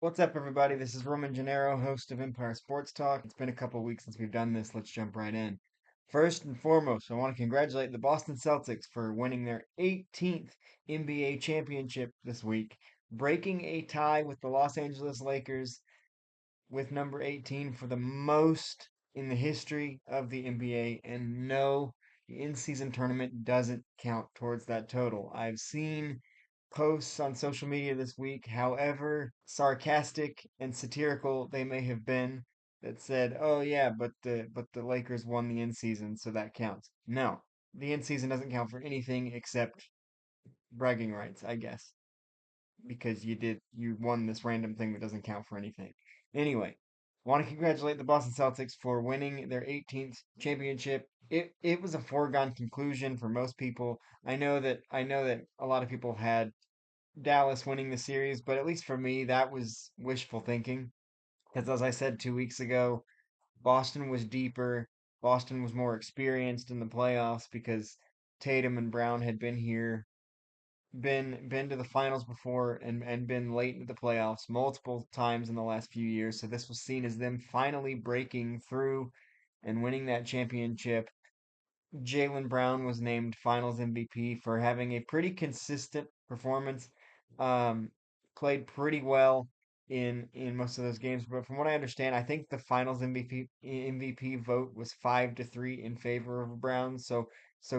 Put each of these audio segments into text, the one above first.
What's up, everybody? This is Roman Gennaro, host of Empire Sports Talk. It's been a couple weeks since we've done this. Let's jump right in. First and foremost, I want to congratulate the Boston Celtics for winning their 18th NBA championship this week, breaking a tie with the Los Angeles Lakers with number 18 for the most in the history of the NBA. And no, the in-season tournament doesn't count towards that total. I've seen posts on social media this week, however sarcastic and satirical they may have been, that said, "Oh yeah, but the Lakers won the in-season, so that counts." No, the in-season doesn't count for anything except bragging rights, I guess, because you won this random thing that doesn't count for anything. Anyway, want to congratulate the Boston Celtics for winning their 18th championship. It was a foregone conclusion for most people. I know that a lot of people had Dallas winning the series, but at least for me, that was wishful thinking. Because as I said 2 weeks ago, Boston was deeper. Boston was more experienced in the playoffs because Tatum and Brown had been here, been to the finals before, and been late into the playoffs multiple times in the last few years. So this was seen as them finally breaking through and winning that championship. Jaylen Brown was named Finals MVP for having a pretty consistent performance. Um, Played pretty well in most of those games, but from what I understand, I think the Finals MVP vote was 5-3 in favor of Brown. So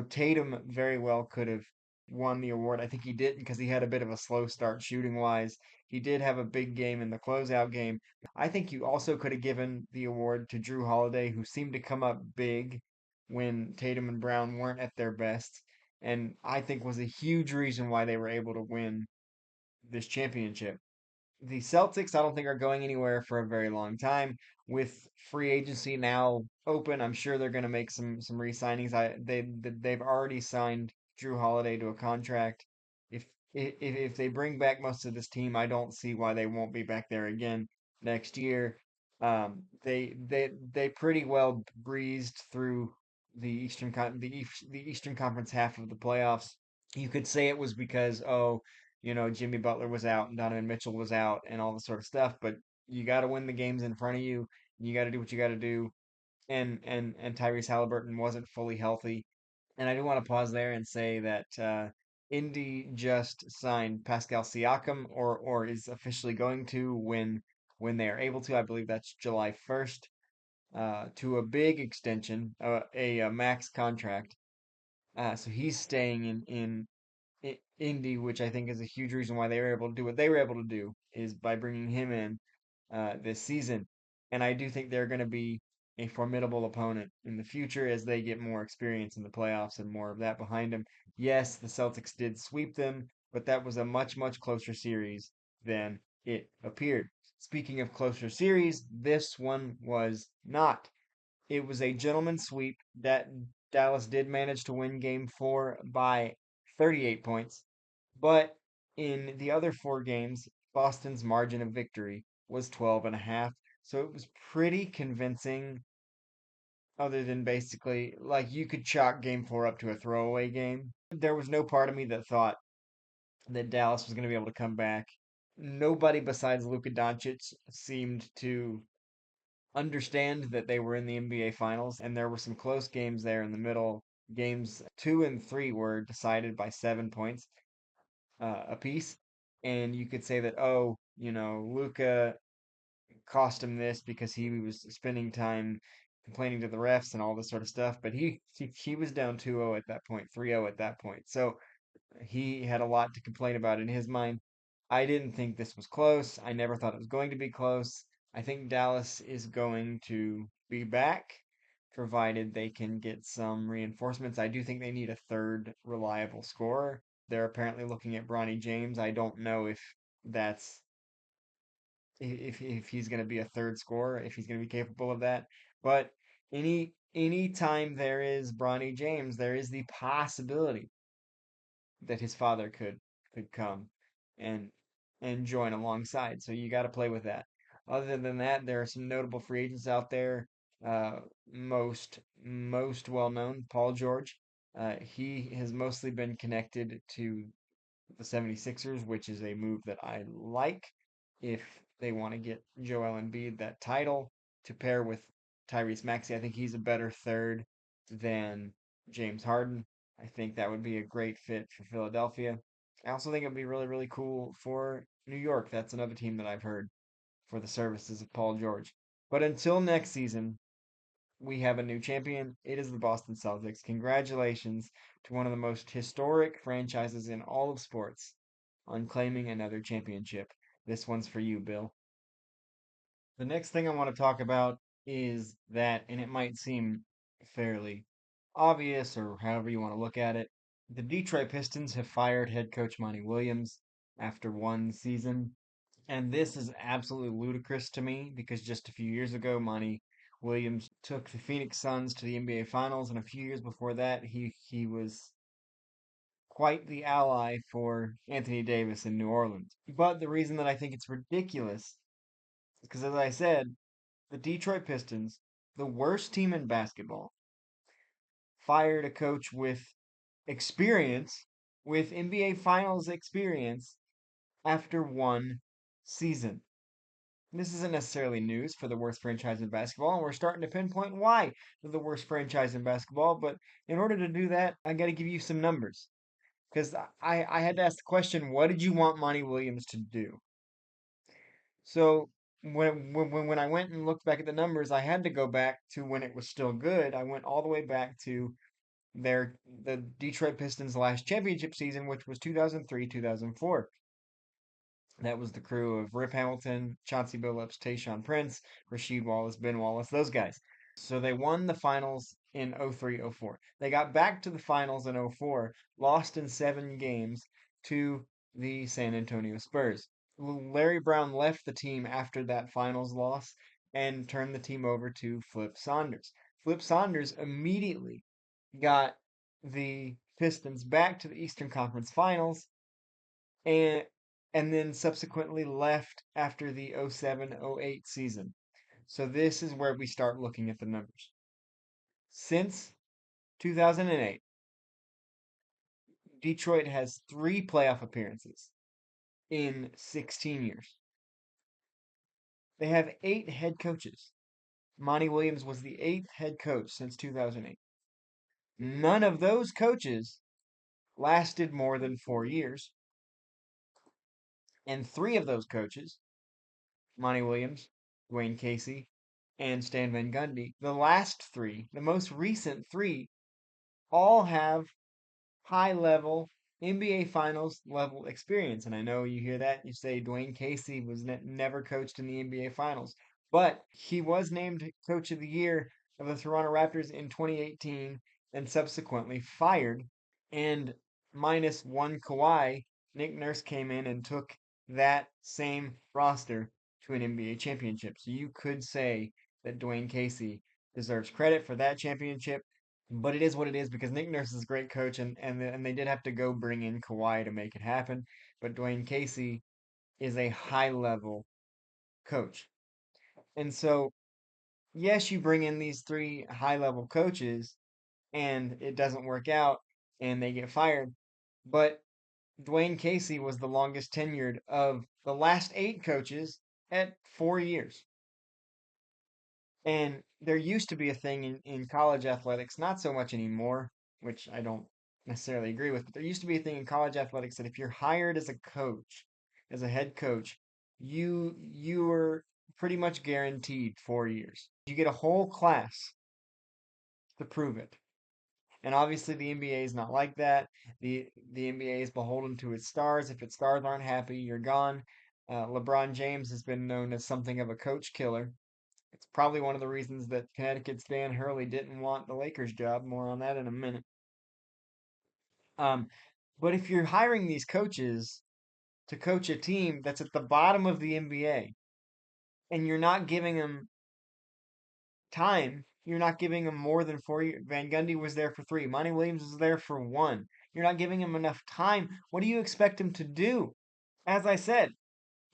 Tatum very well could have won the award. I think he didn't because he had a bit of a slow start shooting wise. He did have a big game in the closeout game. I think you also could have given the award to Drew Holiday, who seemed to come up big when Tatum and Brown weren't at their best, and I think was a huge reason why they were able to win this championship. The Celtics, I don't think, are going anywhere for a very long time. With free agency now open, I'm sure they're going to make some re-signings. They've already signed Drew Holiday to a contract. If if they bring back most of this team, I don't see why they won't be back there again next year. They pretty well breezed through the Eastern Conference half of the playoffs. You could say it was because, oh, Jimmy Butler was out and Donovan Mitchell was out and all this sort of stuff, but you got to win the games in front of you. You got to do what you got to do. And Tyrese Halliburton wasn't fully healthy. And I do want to pause there and say that Indy just signed Pascal Siakam, or is officially going to when they are able to. I believe that's July 1st, to a big extension, a max contract. So he's staying in Indy, which I think is a huge reason why they were able to do what they were able to do, is by bringing him in this season. And I do think they're going to be a formidable opponent in the future as they get more experience in the playoffs and more of that behind them. Yes, the Celtics did sweep them, but that was a much, much closer series than it appeared. Speaking of closer series, this one was not. It was a gentleman's sweep that Dallas did manage to win game 4 by 38 points. But in the other 4 games, Boston's margin of victory was 12 and a half. So it was pretty convincing, other than basically, like, you could chalk game 4 up to a throwaway game. There was no part of me that thought that Dallas was going to be able to come back. Nobody besides Luka Doncic seemed to understand that they were in the NBA Finals, and there were some close games there in the middle. Games 2 and 3 were decided by 7 points apiece, and you could say that, oh, Luka cost him this because he was spending time complaining to the refs and all this sort of stuff. But he was down 2-0 at that point, 3-0 at that point, so he had a lot to complain about in his mind. I didn't think this was close. I never thought it was going to be close. I think Dallas is going to be back, provided they can get some reinforcements. I do think they need a third reliable scorer. They're apparently looking at Bronny James. I don't know that's if he's going to be a third scorer, if he's going to be capable of that. But any time there is Bronny James, there is the possibility that his father could come and join alongside. So you got to play with that. Other than that, there are some notable free agents out there. Uh, most well known, Paul George. He has mostly been connected to the 76ers, which is a move that I like. If They want to get Joel Embiid that title to pair with Tyrese Maxey. I think he's a better third than James Harden. I think that would be a great fit for Philadelphia. I also think it would be really, really cool for New York. That's another team that I've heard for the services of Paul George. But until next season, we have a new champion. It is the Boston Celtics. Congratulations to one of the most historic franchises in all of sports on claiming another championship. This one's for you, Bill. The next thing I want to talk about is that, and it might seem fairly obvious or however you want to look at it, the Detroit Pistons have fired head coach Monty Williams after one season. And this is absolutely ludicrous to me because just a few years ago, Monty Williams took the Phoenix Suns to the NBA Finals, and a few years before that, he was quite the ally for Anthony Davis in New Orleans. But the reason that I think it's ridiculous is because, as I said, the Detroit Pistons, the worst team in basketball, fired a coach with experience, with NBA Finals experience, after one season. This isn't necessarily news for the worst franchise in basketball, and we're starting to pinpoint why they're the worst franchise in basketball. But in order to do that, I got to give you some numbers. Because I had to ask the question, what did you want Monty Williams to do? So when I went and looked back at the numbers, I had to go back to when it was still good. I went all the way back to the Detroit Pistons' last championship season, which was 2003, 2004. That was the crew of Rip Hamilton, Chauncey Billups, Tayshaun Prince, Rasheed Wallace, Ben Wallace, those guys. So they won the finals in 03, 04. They got back to the finals in 04, lost in 7 games to the San Antonio Spurs. Larry Brown left the team after that finals loss and turned the team over to Flip Saunders. Flip Saunders immediately got the Pistons back to the Eastern Conference Finals and then subsequently left after the 07-08 season. So this is where we start looking at the numbers. Since 2008, Detroit has 3 playoff appearances in 16 years. They have 8 head coaches. Monty Williams was the 8th head coach since 2008. None of those coaches lasted more than 4 years. And 3 of those coaches, Monty Williams, Dwayne Casey, and Stan Van Gundy, the last 3, the most recent 3, all have high level NBA Finals level experience. And I know you hear that, you say Dwayne Casey was never coached in the NBA Finals, but he was named Coach of the Year of the Toronto Raptors in 2018 and subsequently fired. And minus one Kawhi, Nick Nurse came in and took that same roster to an NBA championship. So you could say that Dwayne Casey deserves credit for that championship, but it is what it is because Nick Nurse is a great coach, and they did have to go bring in Kawhi to make it happen. But Dwayne Casey is a high level coach, and so yes, you bring in these 3 high level coaches, and it doesn't work out, and they get fired. But Dwayne Casey was the longest tenured of the last 8 coaches at 4 years. And there used to be a thing in college athletics, not so much anymore, which I don't necessarily agree with, but there used to be a thing in college athletics that if you're hired as a coach, as a head coach, you were pretty much guaranteed 4 years. You get a whole class to prove it. And obviously the NBA is not like that. The NBA is beholden to its stars. If its stars aren't happy, you're gone. LeBron James has been known as something of a coach killer. It's probably one of the reasons that Connecticut's Dan Hurley didn't want the Lakers job. More on that in a minute. Um, but if you're hiring these coaches to coach a team that's at the bottom of the NBA and you're not giving them time, you're not giving them more than 4 years. Van Gundy was there for 3. Monty Williams was there for 1. You're not giving him enough time. What do you expect him to do? As I said,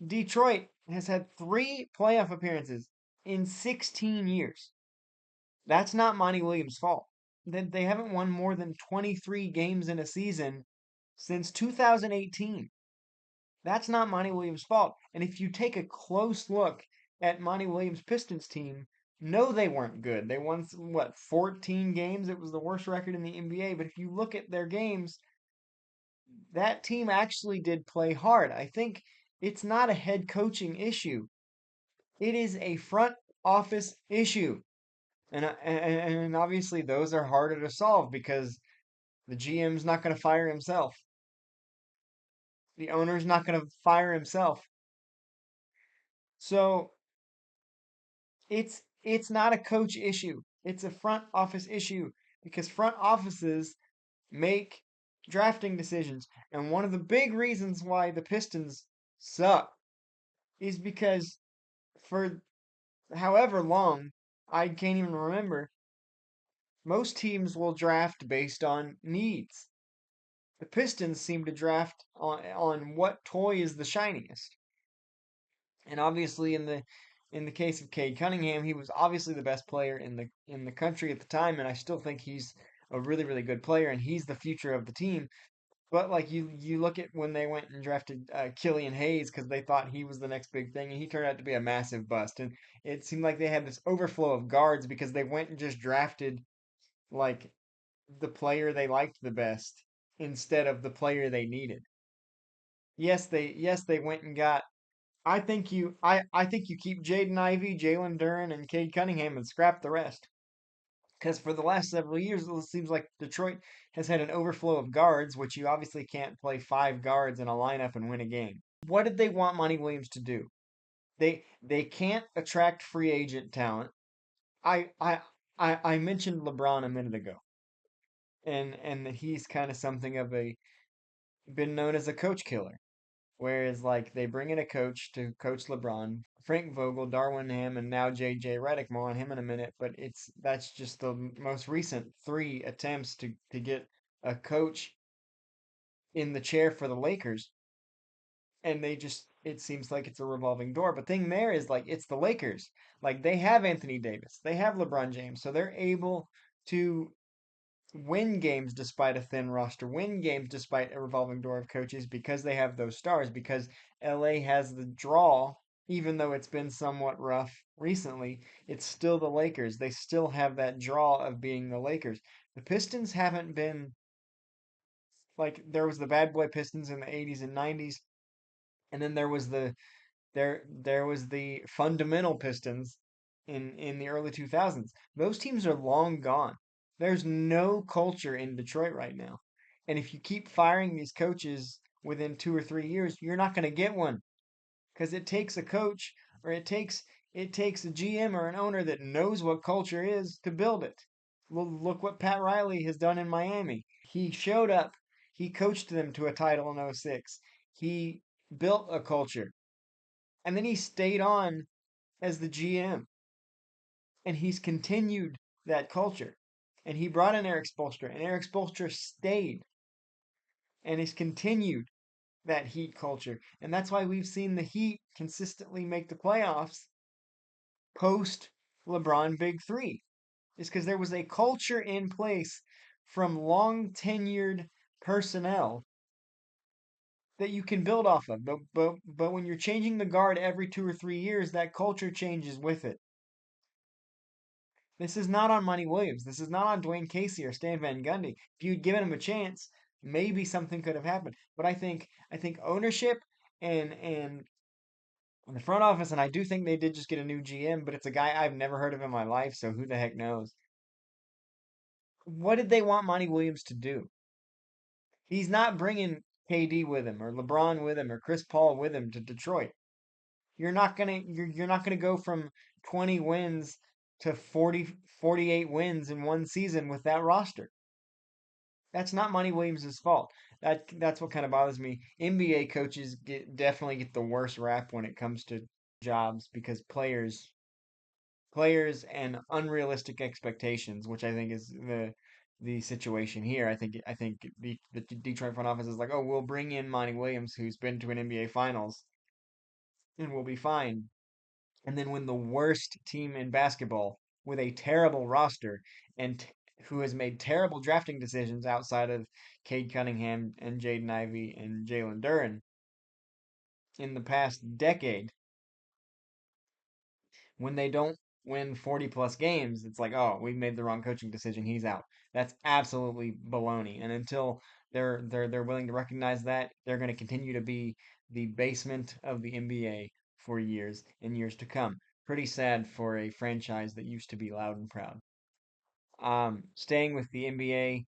Detroit has had 3 playoff appearances in 16 years. That's not Monty Williams' fault. They haven't won more than 23 games in a season since 2018. That's not Monty Williams' fault. And if you take a close look at Monty Williams' Pistons team, no, they weren't good. They won, what, 14 games? It was the worst record in the NBA. But if you look at their games, that team actually did play hard. I think it's not a head coaching issue, it is a front office issue. And obviously, those are harder to solve because the GM's not going to fire himself. The owner's not going to fire himself. So it's not a coach issue. It's a front office issue because front offices make drafting decisions. And one of the big reasons why the Pistons suck is because for however long, I can't even remember, most teams will draft based on needs. The Pistons seem to draft on what toy is the shiniest. And obviously in the case of Cade Cunningham, he was obviously the best player in the country at the time, and I still think he's a really, really good player and he's the future of the team. But like you look at when they went and drafted Killian Hayes because they thought he was the next big thing, and he turned out to be a massive bust. And it seemed like they had this overflow of guards because they went and just drafted like the player they liked the best instead of the player they needed. Yes, they went and got. I think you keep Jaden Ivey, Jalen Duren, and Cade Cunningham and scrap the rest. Because for the last several years, it seems like Detroit has had an overflow of guards, which you obviously can't play five guards in a lineup and win a game. What did they want Monty Williams to do? They can't attract free agent talent. I I I mentioned LeBron a minute ago, and that he's kind of something of a been known as a coach killer. Whereas like they bring in a coach to coach LeBron, Frank Vogel, Darwin Ham, and now JJ Redick. More on him in a minute, but that's just the most recent three attempts to get a coach in the chair for the Lakers, and they just it seems like it's a revolving door. But thing there is like it's the Lakers. Like they have Anthony Davis, they have LeBron James, so they're able to win games despite a thin roster, win games despite a revolving door of coaches because they have those stars, because LA has the draw, even though it's been somewhat rough recently, it's still the Lakers. They still have that draw of being the Lakers. The Pistons haven't been like there was the bad boy Pistons in the 80s and 90s, and then there was the fundamental Pistons in the early 2000s. Those teams are long gone. There's no culture in Detroit right now. And if you keep firing these coaches within 2 or 3 years, you're not going to get one because it takes a coach or it takes a GM or an owner that knows what culture is to build it. Well, look what Pat Riley has done in Miami. He showed up, he coached them to a title in '06. He built a culture and then he stayed on as the GM and he's continued that culture. And he brought in Eric Spoelstra, and Eric Spoelstra stayed and has continued that Heat culture. And that's why we've seen the Heat consistently make the playoffs post LeBron Big Three, is because there was a culture in place from long tenured personnel that you can build off of. But when you're changing the guard every 2 or 3 years, that culture changes with it. This is not on Monty Williams. This is not on Dwayne Casey or Stan Van Gundy. If you'd given him a chance, maybe something could have happened. But I think ownership and the front office, and I do think they did just get a new GM, but it's a guy I've never heard of in my life, so who the heck knows? What did they want Monty Williams to do? He's not bringing KD with him or LeBron with him or Chris Paul with him to Detroit. You're not gonna go from 20 wins to 48 wins in one season with that roster. That's not Monty Williams' fault. That's what kind of bothers me. NBA coaches definitely get the worst rap when it comes to jobs because players and unrealistic expectations, which I think is the situation here. I think the Detroit front office is like, oh, we'll bring in Monty Williams, who's been to an NBA Finals, and we'll be fine. And then when the worst team in basketball with a terrible roster and who has made terrible drafting decisions outside of Cade Cunningham and Jaden Ivey and Jalen Duren, in the past decade, when they don't win 40 plus games, it's like, oh, we made the wrong coaching decision. He's out. That's absolutely baloney. And until they're willing to recognize that, they're going to continue to be the basement of the NBA for years and years to come. Pretty sad for a franchise that used to be loud and proud. Staying with the NBA,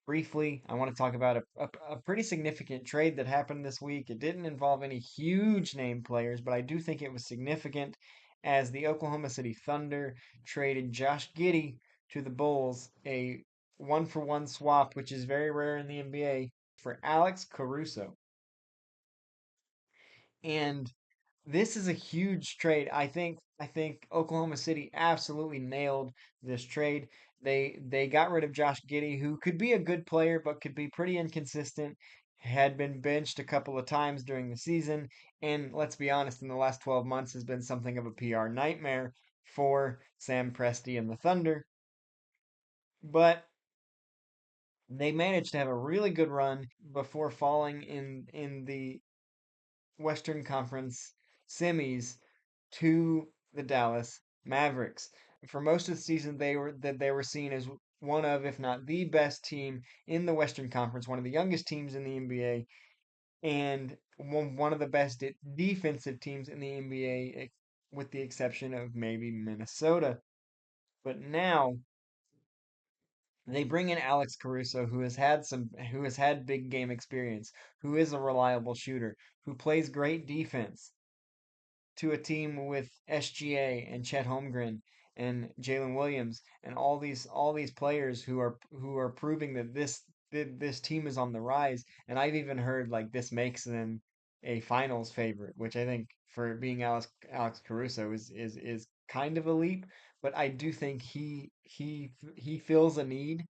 briefly, I want to talk about a pretty significant trade that happened this week. It didn't involve any huge name players, but I do think it was significant as the Oklahoma City Thunder traded Josh Giddey to the Bulls, a one for one swap, which is very rare in the NBA, for Alex Caruso. And this is a huge trade. I think Oklahoma City absolutely nailed this trade. They got rid of Josh Giddey, who could be a good player but could be pretty inconsistent. Had been benched a couple of times during the season, and let's be honest, in the last 12 months has been something of a PR nightmare for Sam Presti and the Thunder. But they managed to have a really good run before falling in the Western Conference semis to the Dallas Mavericks. For most of the season, they were seen as one of, if not the best team in the Western Conference, one of the youngest teams in the NBA, and one of the best defensive teams in the NBA, with the exception of maybe Minnesota. But now they bring in Alex Caruso, who has had big game experience, who is a reliable shooter, who plays great defense, to a team with SGA and Chet Holmgren and Jalen Williams and all these players who are proving that this team is on the rise. And I've even heard like this makes them a finals favorite, which I think for being Alex Caruso is kind of a leap. But I do think he fills a need.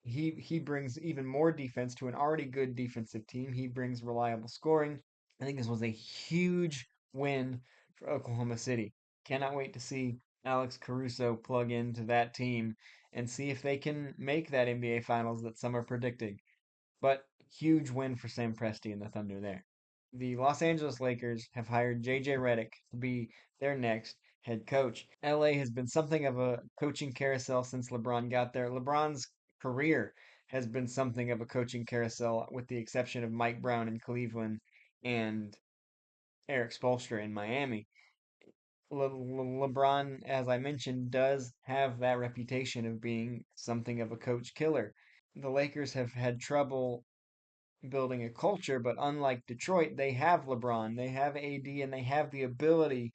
He brings even more defense to an already good defensive team. He brings reliable scoring. I think this was a huge win for Oklahoma City. Cannot wait to see Alex Caruso plug into that team and see if they can make that NBA Finals that some are predicting. But huge win for Sam Presti and the Thunder there. The Los Angeles Lakers have hired JJ Redick to be their next head coach. LA has been something of a coaching carousel since LeBron got there. LeBron's career has been something of a coaching carousel, with the exception of Mike Brown in Cleveland and Eric Spoelstra in Miami. LeBron, as I mentioned, does have that reputation of being something of a coach killer. The Lakers have had trouble building a culture, but unlike Detroit, they have LeBron, they have AD, and they have the ability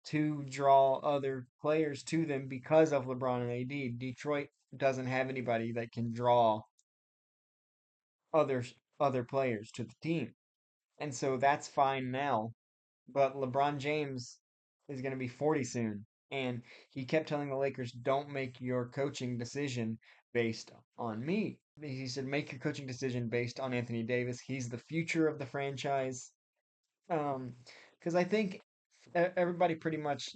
to draw other players to them because of LeBron and AD. Detroit doesn't have anybody that can draw other players to the team. And so that's fine now. But LeBron James is going to be 40 soon. And he kept telling the Lakers, don't make your coaching decision based on me. He said, make your coaching decision based on Anthony Davis. He's the future of the franchise. Um, because I think everybody pretty much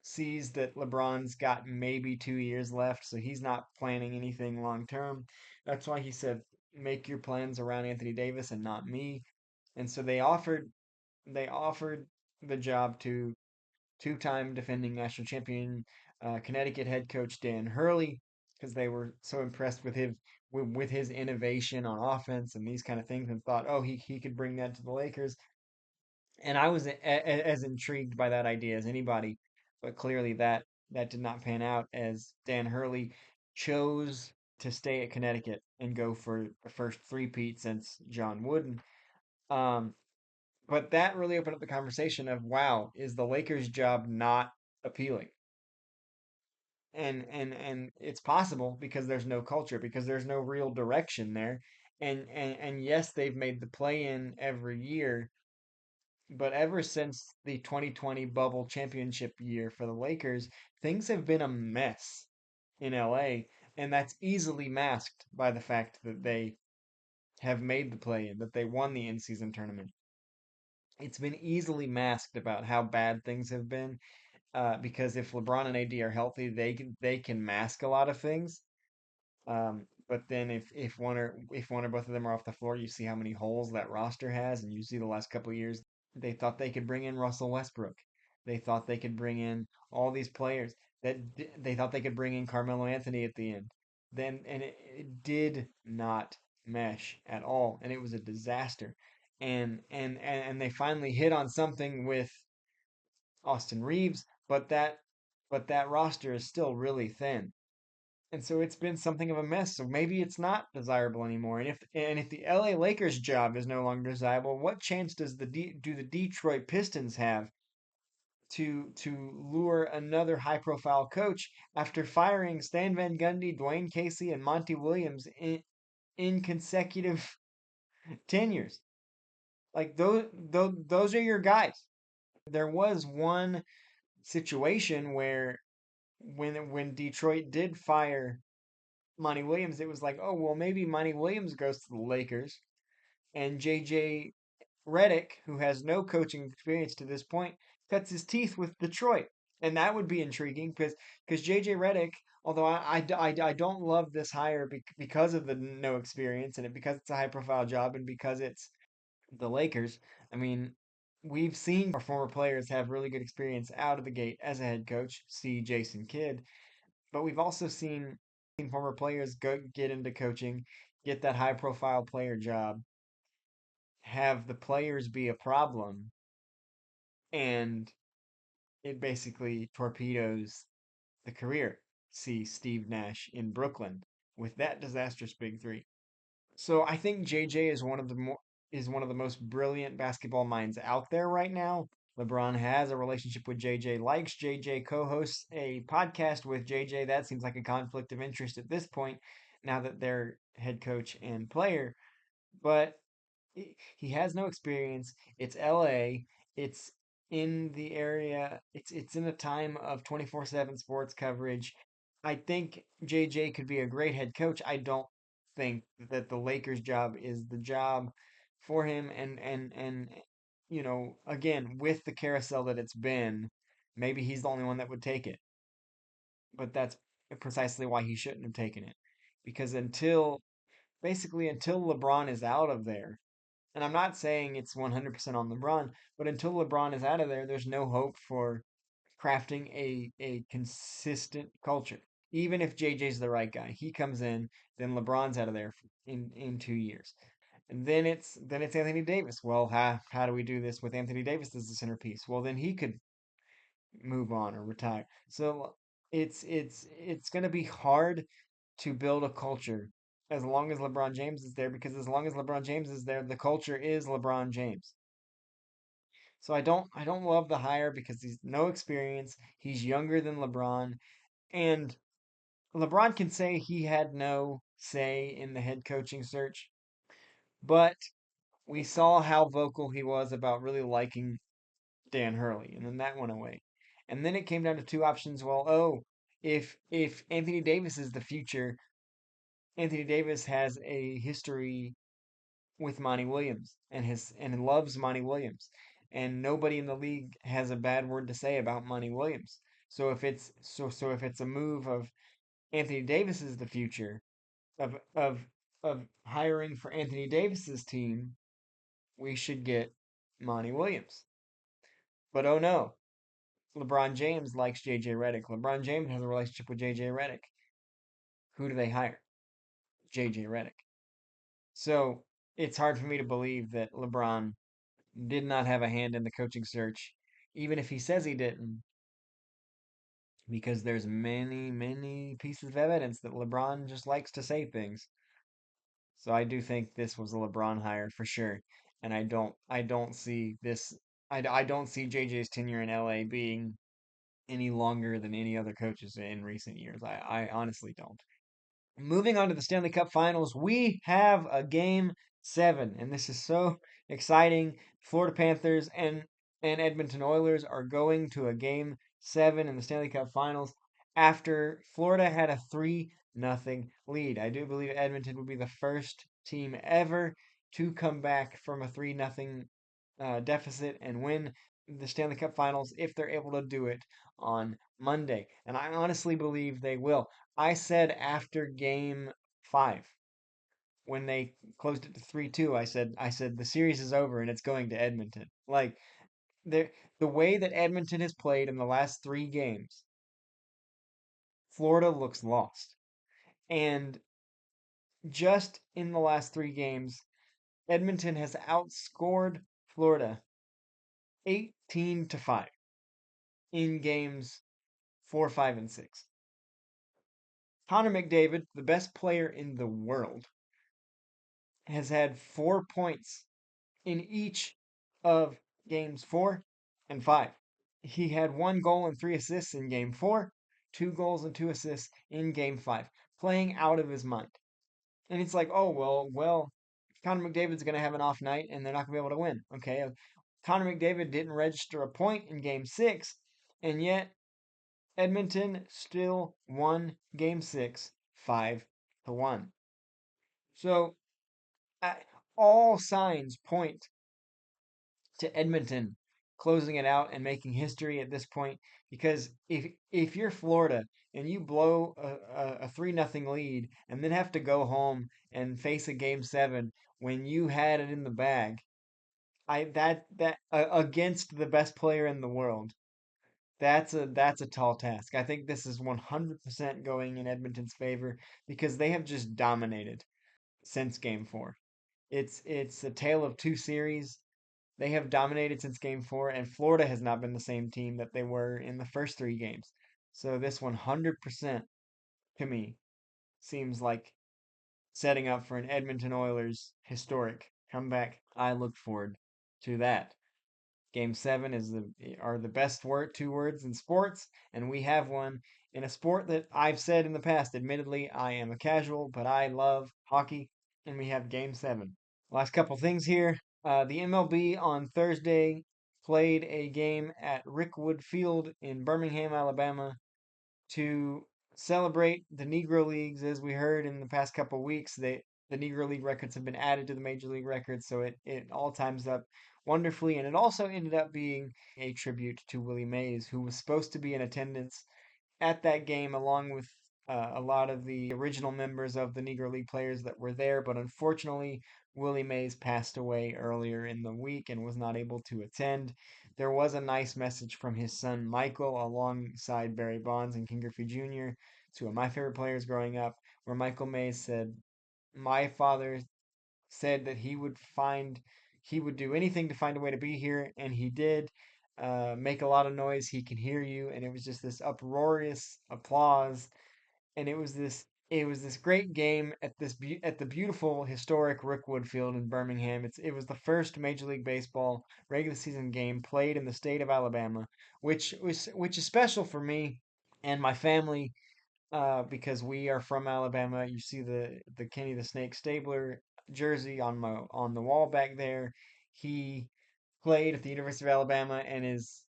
sees that LeBron's got maybe 2 years left, so he's not planning anything long term. That's why he said, make your plans around Anthony Davis and not me. And so they offered the job to two-time defending national champion Connecticut head coach Dan Hurley, because they were so impressed with his innovation on offense and these kind of things, and thought, oh, he could bring that to the Lakers. And I was as intrigued by that idea as anybody, but clearly that did not pan out, as Dan Hurley chose to stay at Connecticut and go for the first three-peat since John Wooden. Um, but that really opened up the conversation of, wow, is the Lakers' job not appealing? And it's possible because there's no culture, because there's no real direction there. And yes, they've made the play in every year, but ever since the 2020 bubble championship year for the Lakers, things have been a mess in LA, and that's easily masked by the fact that they have made the play in, that they won the in-season tournament. It's been easily masked about how bad things have been, because if LeBron and AD are healthy, they can mask a lot of things. But then if one or both of them are off the floor, you see how many holes that roster has, and you see the last couple of years they thought they could bring in Russell Westbrook. They thought they could bring in all these players they thought they could bring in Carmelo Anthony at the end. It did not mesh at all, and it was a disaster. And they finally hit on something with Austin Reeves, but that roster is still really thin. And so it's been something of a mess. So maybe it's not desirable anymore. And if the LA Lakers job is no longer desirable, what chance do the Detroit Pistons have to lure another high profile coach after firing Stan Van Gundy, Dwayne Casey, and Monty Williams in consecutive tenures? Like those are your guys. There was one situation where when Detroit did fire Monty Williams, it was like, oh, well, maybe Monty Williams goes to the Lakers and JJ Redick, who has no coaching experience to this point, cuts his teeth with Detroit. And that would be intriguing because JJ Redick, although I don't love this hire because of the no experience and because it's a high profile job and because it's the Lakers. I mean, we've seen our former players have really good experience out of the gate as a head coach. See Jason Kidd, but we've also seen former players go get into coaching, get that high profile player job, have the players be a problem, and it basically torpedoes the career. See Steve Nash in Brooklyn with that disastrous big three. So I think JJ is one of the most brilliant basketball minds out there right now. LeBron has a relationship with JJ, likes JJ, co-hosts a podcast with JJ. That seems like a conflict of interest at this point, now that they're head coach and player. But he has no experience. It's LA. It's in the area. It's in a time of 24/7 sports coverage. I think JJ could be a great head coach. I don't think that the Lakers job is the job for him and again, with the carousel that it's been, maybe he's the only one that would take it. But that's precisely why he shouldn't have taken it. Because until LeBron is out of there, and I'm not saying it's 100% on LeBron, but until LeBron is out of there, there's no hope for crafting a consistent culture. Even if JJ's the right guy, he comes in, then LeBron's out of there in 2 years. And then it's Anthony Davis. Well, how do we do this with Anthony Davis as the centerpiece? Well, then he could move on or retire. So it's going to be hard to build a culture as long as LeBron James is there, because as long as LeBron James is there, the culture is LeBron James. So I don't love the hire because he's no experience. He's younger than LeBron, and LeBron can say he had no say in the head coaching search, but we saw how vocal he was about really liking Dan Hurley, and then that went away. And then it came down to two options. Well, if Anthony Davis is the future, Anthony Davis has a history with Monty Williams and loves Monty Williams. And nobody in the league has a bad word to say about Monty Williams. So if it's a move of Anthony Davis is the future of hiring for Anthony Davis's team, we should get Monty Williams. But oh no, LeBron James likes JJ Redick. LeBron James has a relationship with JJ Redick. Who do they hire? JJ Redick. So it's hard for me to believe that LeBron did not have a hand in the coaching search, even if he says he didn't, because there's many, many pieces of evidence that LeBron just likes to say things. So I do think this was a LeBron hire for sure, and I don't see this. I don't see JJ's tenure in LA being any longer than any other coaches in recent years. I honestly don't. Moving on to the Stanley Cup Finals, we have a game 7, and this is so exciting. Florida Panthers and Edmonton Oilers are going to a game 7 in the Stanley Cup Finals after Florida had a 3-0 lead. I do believe Edmonton will be the first team ever to come back from a 3-0 deficit and win the Stanley Cup Finals if they're able to do it on Monday. And I honestly believe they will. I said after 5. When they closed it to 3-2, I said the series is over and it's going to Edmonton. Like the way that Edmonton has played in the last 3 games, Florida looks lost. And just in the last 3 games, Edmonton has outscored Florida 18 to 5 in games 4, 5, and 6. Connor McDavid, the best player in the world, has had 4 points in each of games 4 and 5. He had 1 goal and 3 assists in game 4, 2 goals and 2 assists in game 5, playing out of his mind. And it's like, oh, well, Connor McDavid's going to have an off night and they're not going to be able to win. Okay. Connor McDavid didn't register a point in game 6, and yet Edmonton still won game 6 5-1. So I, all signs point to Edmonton closing it out and making history at this point, because if you're Florida and you blow a 3-0 lead and then have to go home and face a game 7 when you had it in the bag, I that against the best player in the world, that's a tall task. I think this is 100% going in Edmonton's favor because they have just dominated since game 4. It's a tale of 2 series. They have dominated since game 4, and Florida has not been the same team that they were in the first 3 games. So this 100% to me seems like setting up for an Edmonton Oilers historic comeback. I look forward to that. Game 7 are the best 2 words in sports, and we have one in a sport that I've said in the past. Admittedly, I am a casual, but I love hockey, and we have Game 7. Last couple things here. The MLB on Thursday played a game at Rickwood Field in Birmingham, Alabama, to celebrate the Negro Leagues. As we heard in the past couple weeks, the Negro League records have been added to the Major League records, so it all times up wonderfully. And it also ended up being a tribute to Willie Mays, who was supposed to be in attendance at that game, along with a lot of the original members of the Negro League players that were there. But unfortunately, Willie Mays passed away earlier in the week and was not able to attend. There was a nice message from his son Michael alongside Barry Bonds and King Griffey Jr., 2 of my favorite players growing up, where Michael Mays said, "My father said that he would do anything to find a way to be here, and he did. Make a lot of noise. He can hear you." And it was just this uproarious applause, and it was this great game at the beautiful historic Rickwood Field in Birmingham. It was the first Major League Baseball regular season game played in the state of Alabama, which is special for me and my family, because we are from Alabama. You see the Kenny the Snake Stabler jersey on the wall back there. He played at the University of Alabama and is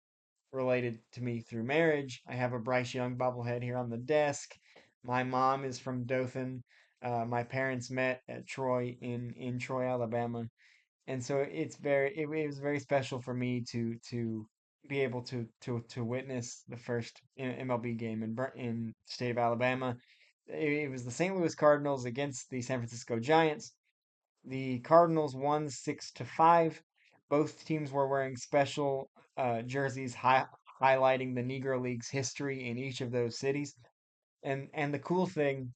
related to me through marriage. I have a Bryce Young bobblehead here on the desk. My mom is from Dothan. My parents met at Troy in Troy, Alabama, and so it was very special for me to be able to witness the first MLB game in the state of Alabama. It was the St. Louis Cardinals against the San Francisco Giants. The Cardinals won 6-5. Both teams were wearing special jerseys highlighting the Negro League's history in each of those cities. And the cool thing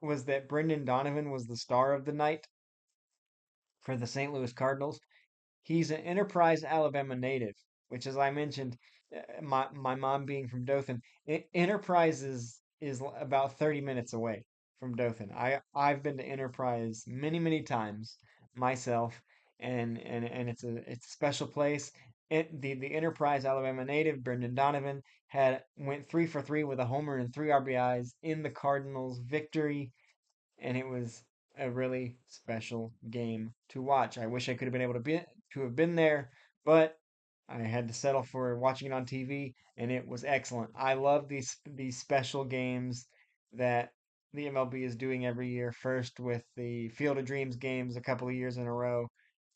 was that Brendan Donovan was the star of the night for the St. Louis Cardinals. He's an Enterprise, Alabama native, which, as I mentioned, my mom being from Dothan, Enterprise is about 30 minutes away from Dothan. I've been to Enterprise many many times myself, and it's a special place. The Enterprise, Alabama native Brendan Donovan went 3 for 3 with a homer and 3 RBIs in the Cardinals' victory, and it was a really special game to watch. I wish I could have been able to have been there, but I had to settle for watching it on TV, and it was excellent. I love these special games that the MLB is doing every year. First with the Field of Dreams games a couple of years in a row,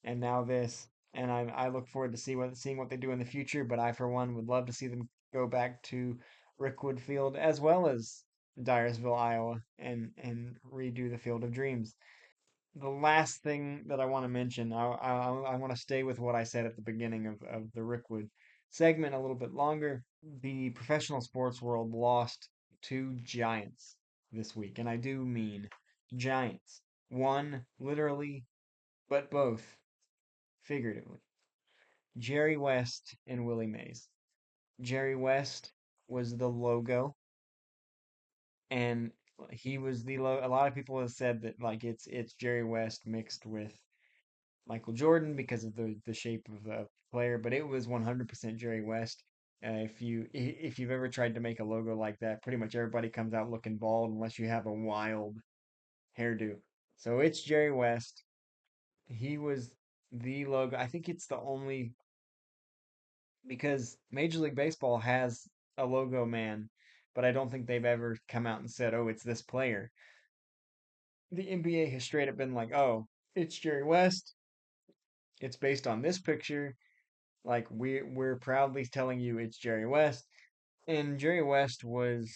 and now this. And I look forward to seeing what they do in the future. But I, for one, would love to see them go back to Rickwood Field as well as Dyersville, Iowa, and redo the Field of Dreams. The last thing that I want to mention, I want to stay with what I said at the beginning of the Rickwood segment a little bit longer. The professional sports world lost two giants this week, and I do mean giants. One literally, but both figuratively. Jerry West and Willie Mays. Jerry West was the logo, and he was a lot of people have said that like it's Jerry West mixed with Michael Jordan because of the shape of the player, but it was 100% Jerry West. If you've ever tried to make a logo like that, pretty much everybody comes out looking bald unless you have a wild hairdo. So it's Jerry West. He was the logo. I think it's the only because Major League Baseball has a logo man, but I don't think they've ever come out and said, "Oh, it's this player." The NBA has straight up been like, "Oh, it's Jerry West. It's based on this picture. Like we're proudly telling you it's Jerry West." And Jerry West was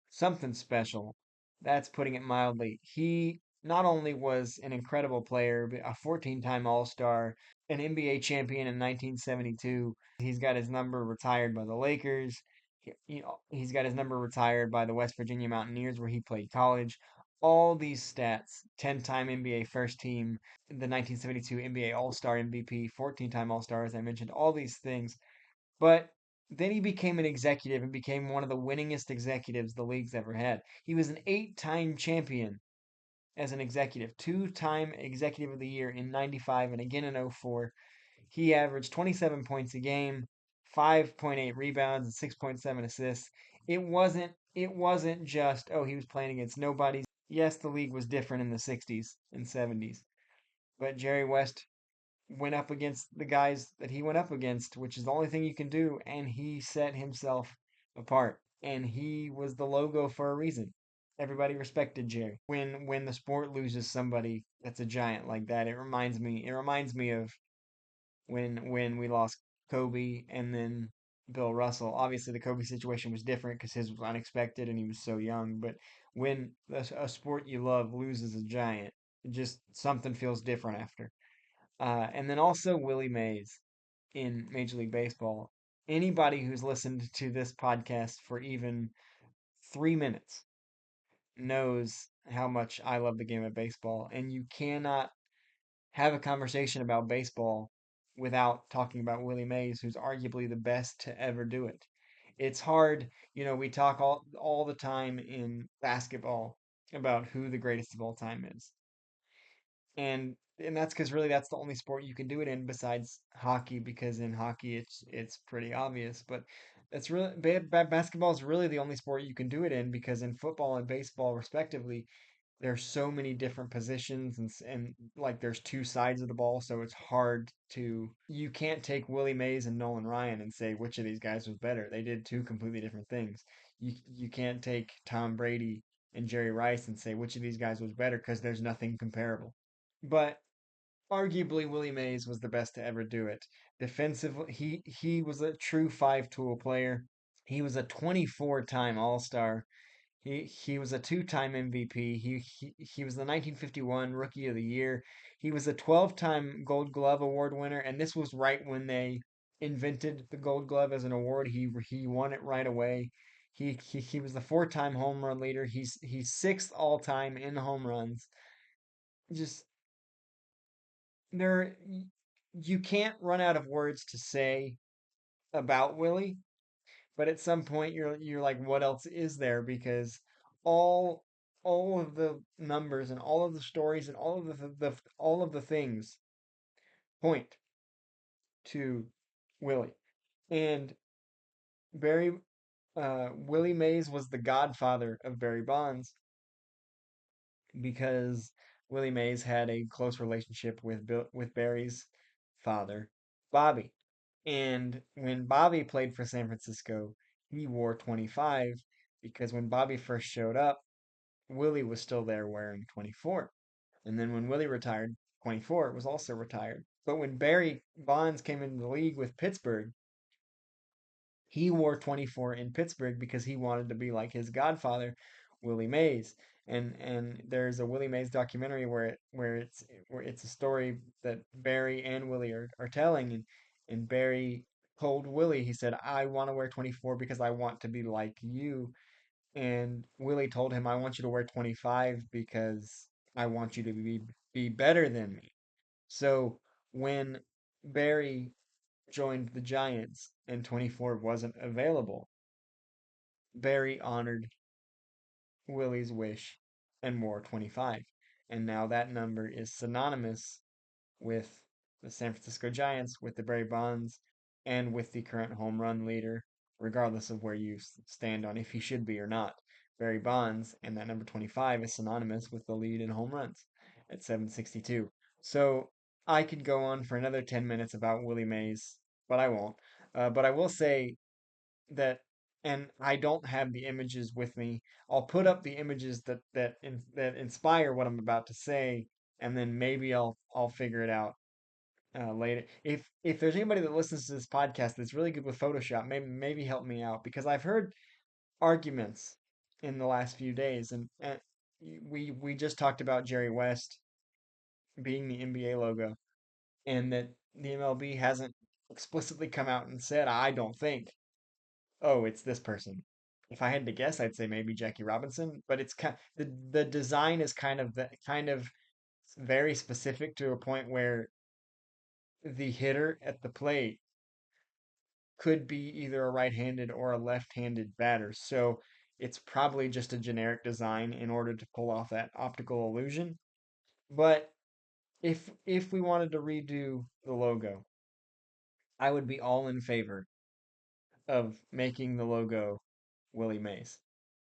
something special. That's putting it mildly. He not only was an incredible player, but a 14-time All-Star, an NBA champion in 1972. He's got his number retired by the Lakers. He's got his number retired by the West Virginia Mountaineers, where he played college. All these stats: 10-time NBA first team, the 1972 NBA All-Star MVP, 14-time All-Star, as I mentioned, all these things. But then he became an executive and became one of the winningest executives the league's ever had. He was an 8-time champion as an executive, two-time executive of the year in 95 and again in '04. He averaged 27 points a game, 5.8 rebounds and 6.7 assists. It wasn't just, oh, he was playing against nobodies. Yes, the league was different in the 60s and 70s, but Jerry West went up against the guys that he went up against, which is the only thing you can do, and he set himself apart. And he was the logo for a reason. Everybody respected Jerry. When the sport loses somebody that's a giant like that, it reminds me of when we lost Kobe and then Bill Russell. Obviously, the Kobe situation was different because his was unexpected and he was so young. But when a sport you love loses a giant, it just something feels different after. And then also Willie Mays in Major League Baseball. Anybody who's listened to this podcast for even 3 minutes knows how much I love the game of baseball. And you cannot have a conversation about baseball without talking about Willie Mays, who's arguably the best to ever do it. It's hard, we talk all the time in basketball about who the greatest of all time is. And that's because really that's the only sport you can do it in besides hockey, because in hockey it's pretty obvious. But that's really basketball is really the only sport you can do it in, because in football and baseball respectively there's so many different positions, and like there's two sides of the ball, so it's hard to you can't take Willie Mays and Nolan Ryan and say which of these guys was better. They did two completely different things. You can't take Tom Brady and Jerry Rice and say which of these guys was better, because there's nothing comparable. But arguably Willie Mays was the best to ever do it. Defensively, he was a true five-tool player. He was a 24-time All-Star. He was a two-time MVP. He was the 1951 Rookie of the Year. He was a 12-time Gold Glove Award winner, and this was right when they invented the Gold Glove as an award. He won it right away. He was the four-time home run leader. He's sixth all time in home runs. Just there you can't run out of words to say about Willie, but at some point you're like, what else is there? Because all all of the numbers and all of the stories and all of all of the things point to Willie. And Barry Willie Mays was the godfather of Barry Bonds, because Willie Mays had a close relationship with Barry's father, Bobby. And when Bobby played for San Francisco, he wore 25, because when Bobby first showed up, Willie was still there wearing 24. And then when Willie retired, 24 was also retired. But when Barry Bonds came into the league with Pittsburgh, he wore 24 in Pittsburgh because he wanted to be like his godfather, Willie Mays. And there's a Willie Mays documentary where it's a story that Barry and Willie are telling, and Barry told Willie, he said, I want to wear 24 because I want to be like you. And Willie told him, I want you to wear 25 because I want you to be better than me. So when Barry joined the Giants and 24 wasn't available, Barry honored Willie's wish and wore 25. And now that number is synonymous with the San Francisco Giants, with the Barry Bonds, and with the current home run leader, regardless of where you stand on if he should be or not. Barry Bonds, and that number 25 is synonymous with the lead in home runs at 762. So I could go on for another 10 minutes about Willie Mays, but I won't. But I will say that, and I don't have the images with me. I'll put up the images that inspire what I'm about to say, and then maybe I'll figure it out later. If there's anybody that listens to this podcast that's really good with Photoshop, maybe help me out, because I've heard arguments in the last few days, and we just talked about Jerry West being the NBA logo, and that the MLB hasn't explicitly come out and said, I don't think, oh, it's this person. If I had to guess, I'd say maybe Jackie Robinson, but it's kind the design is kind of very specific to a point where the hitter at the plate could be either a right-handed or a left-handed batter. So it's probably just a generic design in order to pull off that optical illusion. But if we wanted to redo the logo, I would be all in favor of making the logo Willie Mays.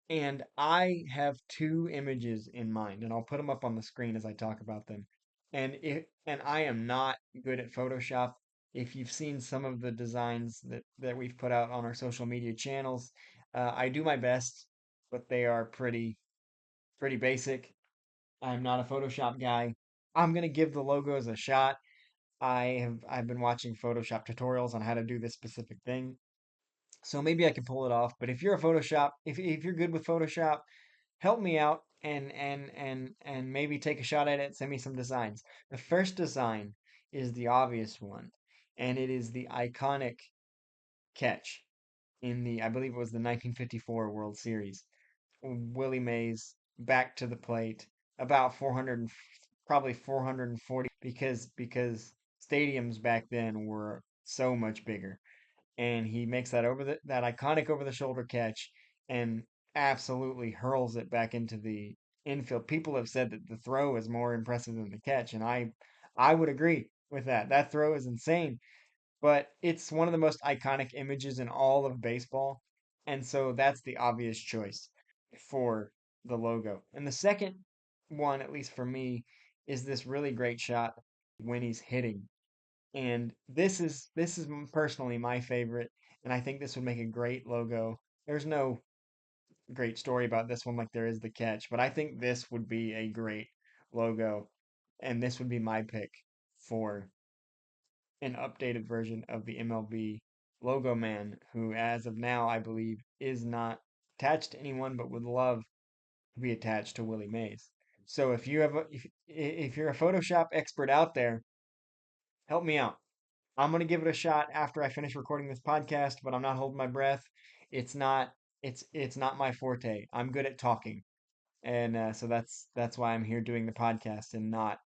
And I have two images in mind, and I'll put them up on the screen as I talk about them. And I am not good at Photoshop. If you've seen some of the designs that we've put out on our social media channels, I do my best, but they are pretty basic. I'm not a Photoshop guy. I'm gonna give the logos a shot. I've been watching Photoshop tutorials on how to do this specific thing. So maybe I can pull it off. But if you're a Photoshop, if you're good with Photoshop, help me out and maybe take a shot at it, send me some designs. The first design is the obvious one, and it is the iconic catch in the, I believe it was the 1954 World Series. Willie Mays back to the plate, about 400, probably 440, because stadiums back then were so much bigger, and he makes that iconic over the shoulder catch and absolutely hurls it back into the infield. People have said that the throw is more impressive than the catch, and I would agree with that. That throw is insane, but it's one of the most iconic images in all of baseball, and so that's the obvious choice for the logo. And the second one, at least for me, is this really great shot when he's hitting, and this is personally my favorite, and I think this would make a great logo. There's no great story about this one like there is the catch, but I think this would be a great logo, and this would be my pick for an updated version of the MLB logo man, who as of now I believe is not attached to anyone but would love to be attached to Willie Mays. So if you're a Photoshop expert out there, help me out. I'm gonna give it a shot after I finish recording this podcast, but I'm not holding my breath. It's not it's not my forte. I'm good at talking, and so that's why I'm here doing the podcast and not,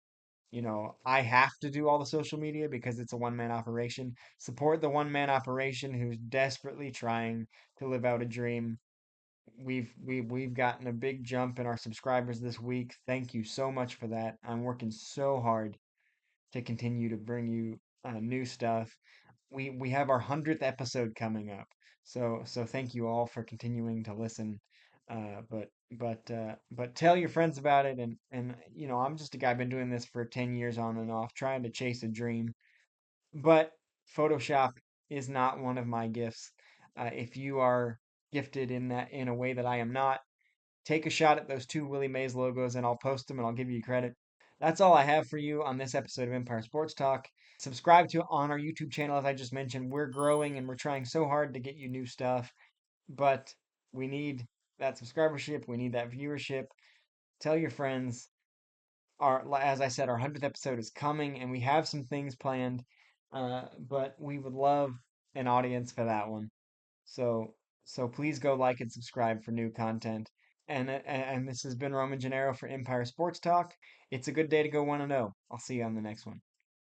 I have to do all the social media because it's a one-man operation. Support the one-man operation who's desperately trying to live out a dream. We've gotten a big jump in our subscribers this week. Thank you so much for that. I'm working so hard to continue to bring you new stuff. We have our 100th episode coming up. So thank you all for continuing to listen. But tell your friends about it, and I'm just a guy been doing this for 10 years on and off trying to chase a dream. But Photoshop is not one of my gifts. If you are gifted in a way that I am not, take a shot at those two Willie Mays logos and I'll post them and I'll give you credit. That's all I have for you on this episode of Empire Sports Talk. Subscribe to on our YouTube channel, as I just mentioned. We're growing and we're trying so hard to get you new stuff, but we need that subscribership. We need that viewership. Tell your friends. As I said, our 100th episode is coming, and we have some things planned. But we would love an audience for that one. So so please go like and subscribe for new content. And this has been Roman Gennaro for Empire Sports Talk. It's a good day to go 1-0. I'll see you on the next one.